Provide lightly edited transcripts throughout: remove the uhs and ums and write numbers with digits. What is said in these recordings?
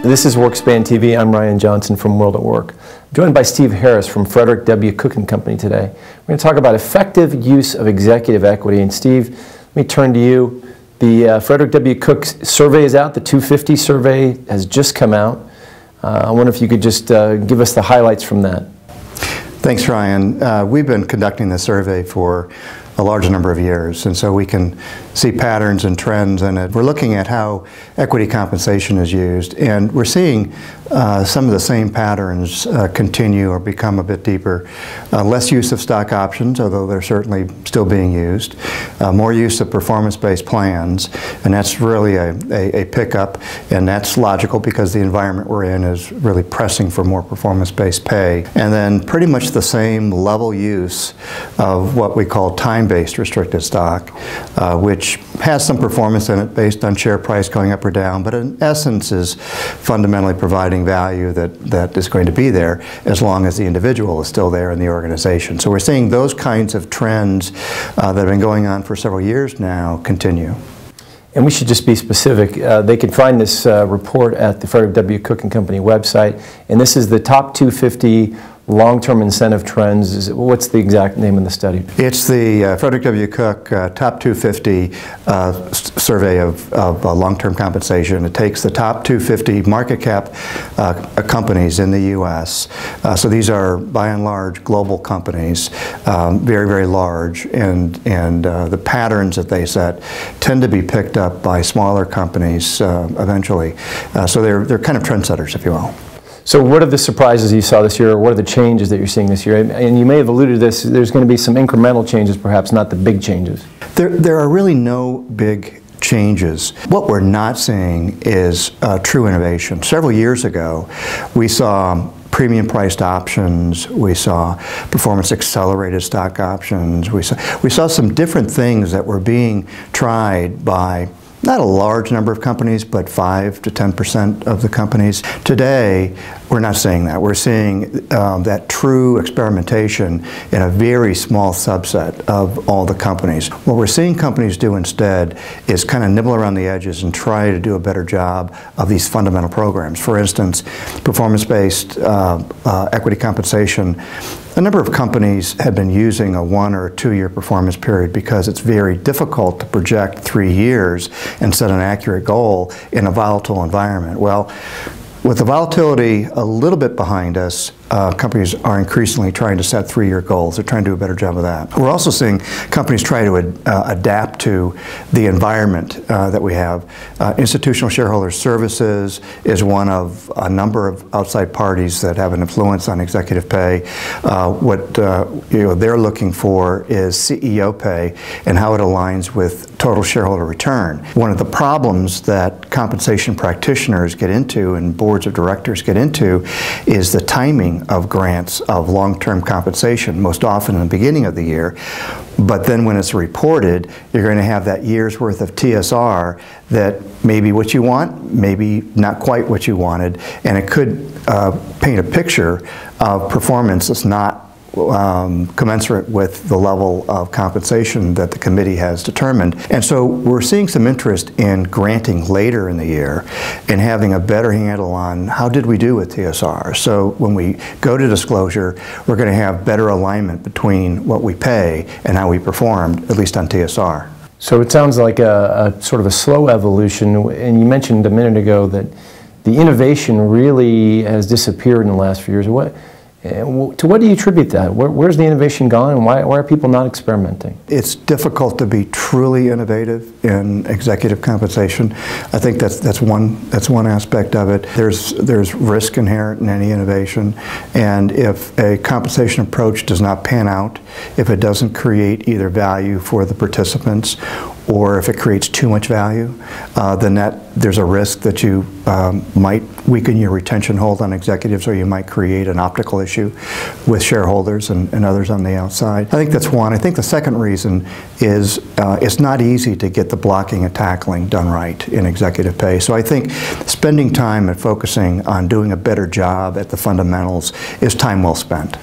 This is WorkSpan TV. I'm Ryan Johnson from World at Work. I'm joined by Steve Harris from Frederic W. Cooking Company today. We're going to talk about effective use of executive equity. And Steve, let me turn to you. The Frederic W. Cook survey is out. The 250 survey has just come out. I wonder if you could just give us the highlights from that. Thanks, Ryan. We've been conducting this survey for a large number of years, and so we can see patterns and trends in it. We're looking at how equity compensation is used, and we're seeing some of the same patterns continue or become a bit deeper. Less use of stock options, although they're certainly still being used. More use of performance-based plans, and that's really a pickup, and that's logical because the environment we're in is really pressing for more performance-based pay. And then pretty much the same level use of what we call time-based restricted stock, which has some performance in it based on share price going up or down, but in essence is fundamentally providing value that is going to be there as long as the individual is still there in the organization. So we're seeing those kinds of trends that have been going on for several years now continue. And we should just be specific. They can find this report at the Frederic W. Cooking Company website, and this is the top 250 long-term incentive trends. What's the exact name of the study? It's the Frederic W. Cook Top 250 survey of long-term compensation. It takes the top 250 market cap companies in the U.S. So these are, by and large, global companies, very, very large, and the patterns that they set tend to be picked up by smaller companies eventually. So they're kind of trendsetters, if you will. So what are the surprises you saw this year, or what are the changes that you're seeing this year? And you may have alluded to this, there's going to be some incremental changes, perhaps, not the big changes. There are really no big changes. What we're not seeing is true innovation. Several years ago, we saw premium priced options, we saw performance accelerated stock options, we saw some different things that were being tried by not a large number of companies, but 5 to 10% of the companies. Today, we're not seeing that. We're seeing that true experimentation in a very small subset of all the companies. What we're seeing companies do instead is kind of nibble around the edges and try to do a better job of these fundamental programs. For instance, performance-based equity compensation. A number of companies have been using a 1 or 2 year performance period because it's very difficult to project 3 years and set an accurate goal in a volatile environment. Well, with the volatility a little bit behind us, companies are increasingly trying to set 3-year goals. They're trying to do a better job of that. We're also seeing companies try to adapt to the environment that we have. Institutional shareholder services is one of a number of outside parties that have an influence on executive pay. What they're looking for is CEO pay and how it aligns with total shareholder return. One of the problems that compensation practitioners get into and boards of directors get into is the timing of grants of long-term compensation, most often in the beginning of the year. But then when it's reported, you're going to have that year's worth of TSR that may be what you want, maybe not quite what you wanted, and it could paint a picture of performance that's not commensurate with the level of compensation that the committee has determined. And so we're seeing some interest in granting later in the year and having a better handle on how did we do with TSR. So when we go to disclosure, we're going to have better alignment between what we pay and how we performed, at least on TSR. So it sounds like a sort of a slow evolution, and you mentioned a minute ago that the innovation really has disappeared in the last few years. To what do you attribute that? Where's the innovation gone, and why are people not experimenting? It's difficult to be truly innovative in executive compensation. I think that's one aspect of it. There's risk inherent in any innovation, and if a compensation approach does not pan out, if it doesn't create either value for the participants or if it creates too much value, then there's a risk that you might weaken your retention hold on executives, or you might create an optical issue with shareholders and others on the outside. I think that's one. I think the second reason is it's not easy to get the blocking and tackling done right in executive pay. So I think spending time and focusing on doing a better job at the fundamentals is time well spent.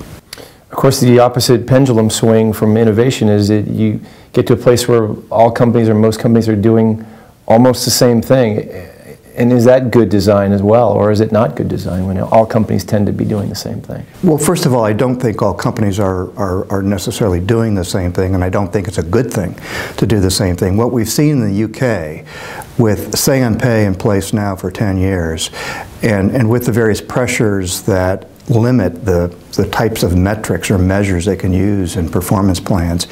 Of course, the opposite pendulum swing from innovation is that you get to a place where all companies or most companies are doing almost the same thing. And is that good design as well, or is it not good design when all companies tend to be doing the same thing? Well, first of all, I don't think all companies are necessarily doing the same thing, and I don't think it's a good thing to do the same thing. What we've seen in the UK, with Say on Pay in place now for 10 years, and with the various pressures that limit the types of metrics or measures they can use in performance plans,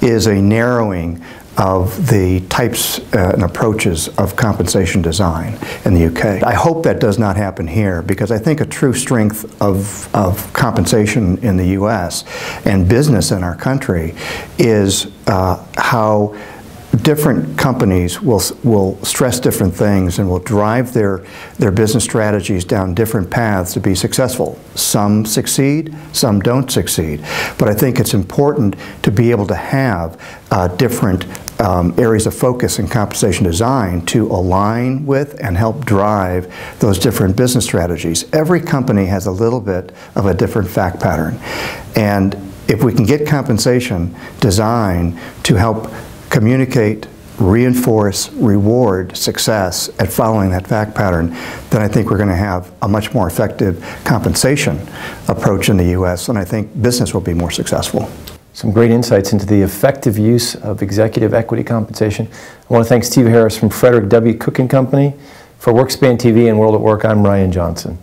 is a narrowing of the types and approaches of compensation design in the UK. I hope that does not happen here, because I think a true strength of compensation in the US and business in our country is how different companies will stress different things and will drive their business strategies down different paths to be successful. Some succeed, some don't succeed. But I think it's important to be able to have different areas of focus in compensation design to align with and help drive those different business strategies. Every company has a little bit of a different fact pattern. And if we can get compensation design to help communicate, reinforce, reward success at following that fact pattern, then I think we're going to have a much more effective compensation approach in the U.S., and I think business will be more successful. Some great insights into the effective use of executive equity compensation. I want to thank Steve Harris from Frederic W. Cooking Company. For WorkSpan TV and World at Work, I'm Ryan Johnson.